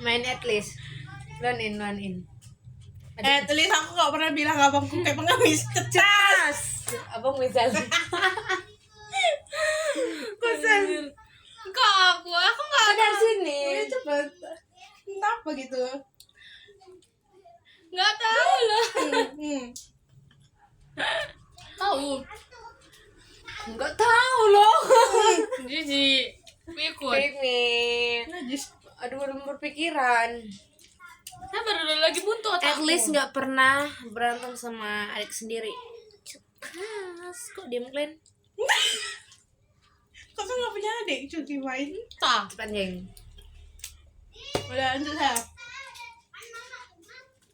Main at least. Run in. Tulis aku gak pernah bilang abangku kayak pengemis. Cetas. Abang misal. Kosan. Kok aku nggak Dari sini. Cepet. Kenapa gitu? nggak tahu loh. Tahu. Enggak tahu loh. Jiji ikut. Ini. Najis. Aduh, belum berpikiran. Saya baru lagi buntu At otakku. least nggak pernah berantem sama adik sendiri. Cetas. Kok diam kalian? Kok tuh gak punya adik cuti main? Tak. Cepat jeng. Udah lanjut saya.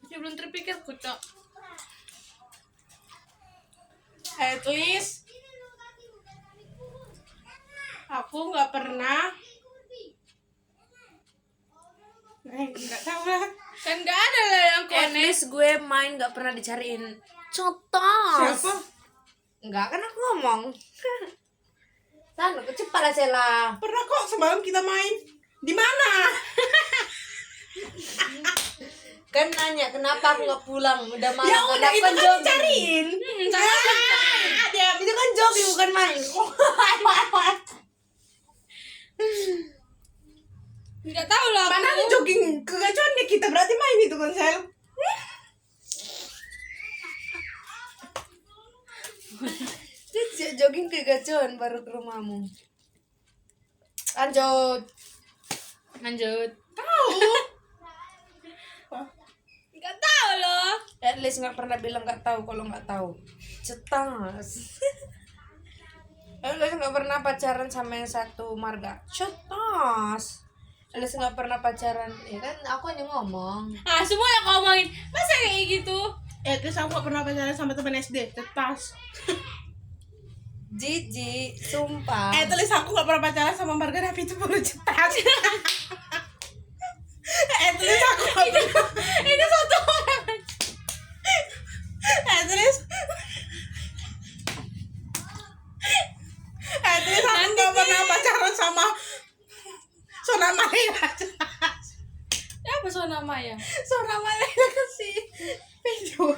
Masih belum terpikir kucok. At least aku nggak pernah. Nggak tahu lah. Kan nggak ada lah yang At konek. least gue main nggak pernah dicariin. Cetas. Siapa? Enggak kan aku ngomong. Sana cepat lah Sela. Pernah kok semalam kita main. Di mana? Kan nanya kenapa aku nggak pulang udah malam. Ya udah itu kan jogging. dicariin. Ada. Itu kan jogging bukan main. Nggak tahu lah. Mana ada jogging kegacuannya kita berarti main itu konsel. Jogging ke gacuan baru ke rumahmu. Lanjut. Tahu. Nggak tahu loh. At least nggak pernah bilang nggak tahu kalau nggak tahu. Cetas. At least nggak pernah pacaran sama yang satu marga. Cetas. At least nggak pernah pacaran. Ya kan aku hanya ngomong. Ah semua yang kau ngomongin masa kayak gitu. Terus aku gak pernah pacaran sama teman SD. Cetas. Jiji, sumpah. Tulis aku gak pernah pacaran sama Marga Napi itu baru cetas. Tulis aku gak pernah. Itu satu orang. Tulis aku gak pernah pacaran sama Sona Malela. Apa so namanya? Sona Malela kasih video.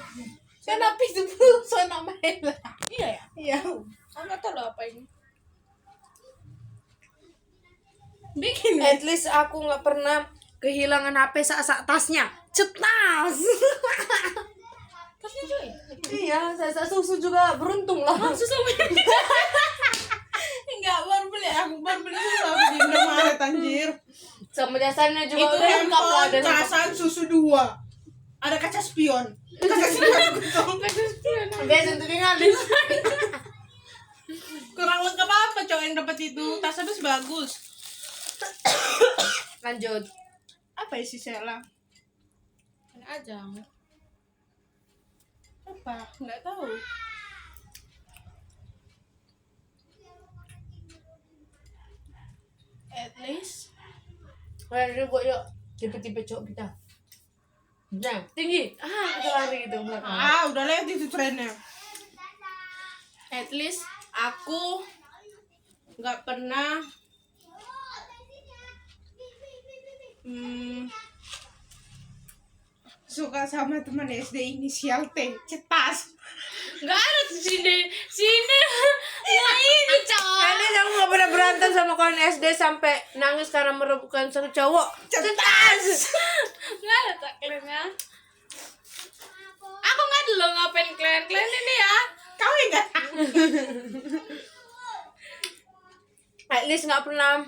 Kenapa itu Sona Malela? Iya ya. Iya. Aku nggak tahu loh apa ini. Bikin. At least aku nggak pernah kehilangan HP saat tasnya. Cetas. Tasnya cuy. Iya, saat susu juga beruntung lah. Susu Enggak, baru beli. Aku baru beli susu di Indomaret anjir. Sama jasanya juga Itu udah lengkap lah. handphone casan susu 2. Ada kaca spion. Kaca spion gitu. Guys, untuk habis. Kurang lengkap apa cowok yang dapat itu? Tas habis bagus. Lanjut. Apa isi Sela? aja. Apa? Nggak tahu. At least Lari buat yuk. Tipe-tipe cowok kita. Nah, tinggi. Kita lari gitu belakang. udah lihat itu trennya. At least aku nggak pernah suka sama teman SD inisial T. Cetas. Nggak ada tuh sini nah ini cowok. Kali aku gak pernah berantem sama kawan SD sampai nangis karena merebutkan satu cowok. Cetas. Nggak ada tak kliennya. Aku nggak dulu ngapain klien ini ya. Kau enggak? At least gak pernah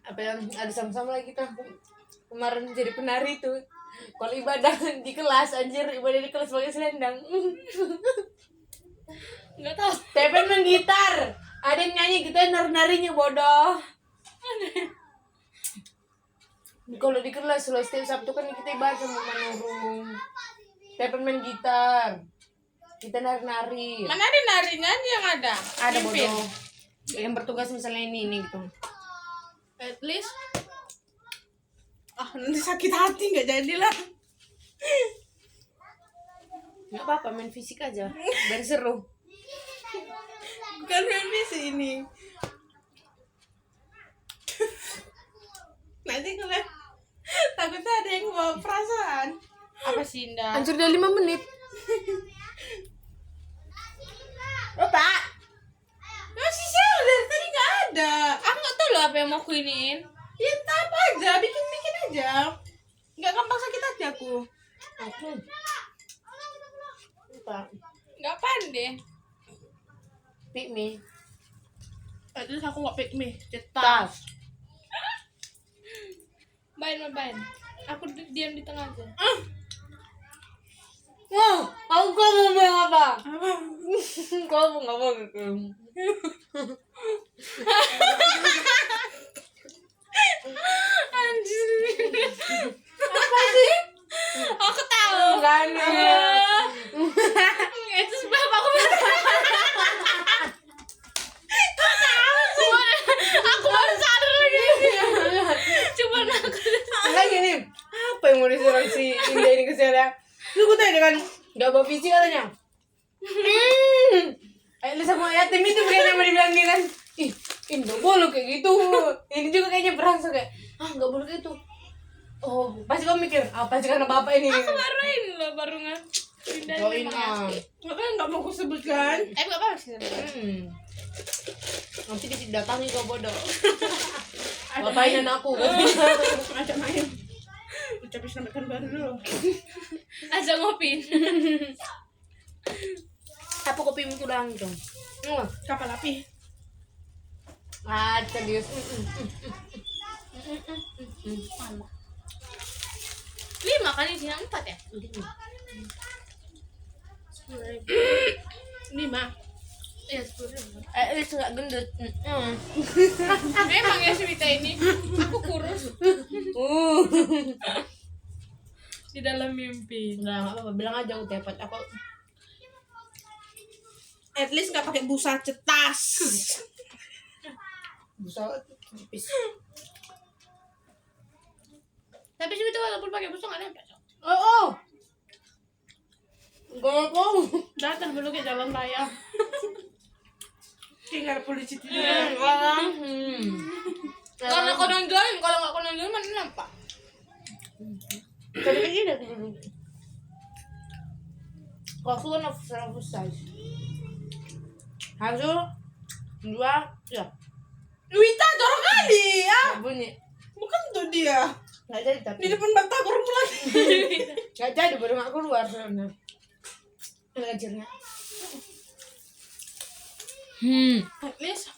apa yang ada sama-sama lagi kita kemarin jadi penari tuh. Kalau ibadah di kelas anjir, ibadah di kelas pakai selendang. Nggak tahu. Tepen main gitar. Ada yang nyanyi kita nari-narinya bodoh. Kalau di kelas loh setiap Sabtu kan kita ibadah sama manurung. Tepen main gitar. Kita nari-nari. Mana ada narinya yang ada? Ada Pimpin. bodoh. Yang bertugas misalnya ini gitu. At least nanti sakit hati nggak jadilah. Nggak apa-apa main fisik aja. Biar seru. Bukan revisi ini. Nanti kalian makasih Indah. Anjir udah 5 menit. Pak. Masih siapa dari tadi nggak ada. Aku nggak tahu loh apa yang mau aku iniin. Ya apa aja, bikin aja. Nggak gampang sakit hati aku. Nggak pandai. Pick me. Terus aku nggak pick me, cetak. Tas. Bain. Aku diam di tengah aja. Wow, aku mau bilang apa? Apa? Kamu nggak mau gitu. Anjir. Apa sih? Aku tahu. Enggak nih. Itu sebab aku aku baru sadar lagi. Cuma aku Enggak gini. Apa yang mau disuruh si Indah ini ke saya? Lu gue tanya kan nggak bawa visi katanya. Lu sama yatim itu bukan yang mau dibilang dia kan. Ih, nggak boleh kayak gitu. Ini juga kayaknya berasa kayak nggak boleh kayak gitu. Oh, pasti kamu mikir apa sih karena bapak ini? aku baru ini loh barengan. Join Makanya nggak mau aku sebutkan. Nggak apa sih. Nanti didatangi kau bodoh. Ngapain aku? Ajak main. Ucapin selamat tahun baru dulu. Aja ngopin. Apa kopimu tuh langsung? Kapal api. Serius. 5 kali sini 4 ya? 5. Iya 10.000. Itu nggak gendut. Memang ya cerita ini. Aku kurus di dalam mimpi. Nggak apa-apa, bilang aja aku tepet. Aku At least nggak pakai busa cetas. bisa tipis. Tapi sih itu walaupun pakai busuk nggak nempel. Oh. Enggak mau. Datang dulu ke jalan raya. Tinggal polisi tidak. Karena kau nonjolin, kalau nggak kau nonjolin mana nampak? Tadi kan ini dulu. Kalau aku kan official size. Harus 2 ya. Wita jorok kali ya. Bunyi. Bukan tuh dia. Nggak jadi tapi. Di depan mata aku lagi. Nggak jadi baru nggak keluar sana. Ngajarnya. At least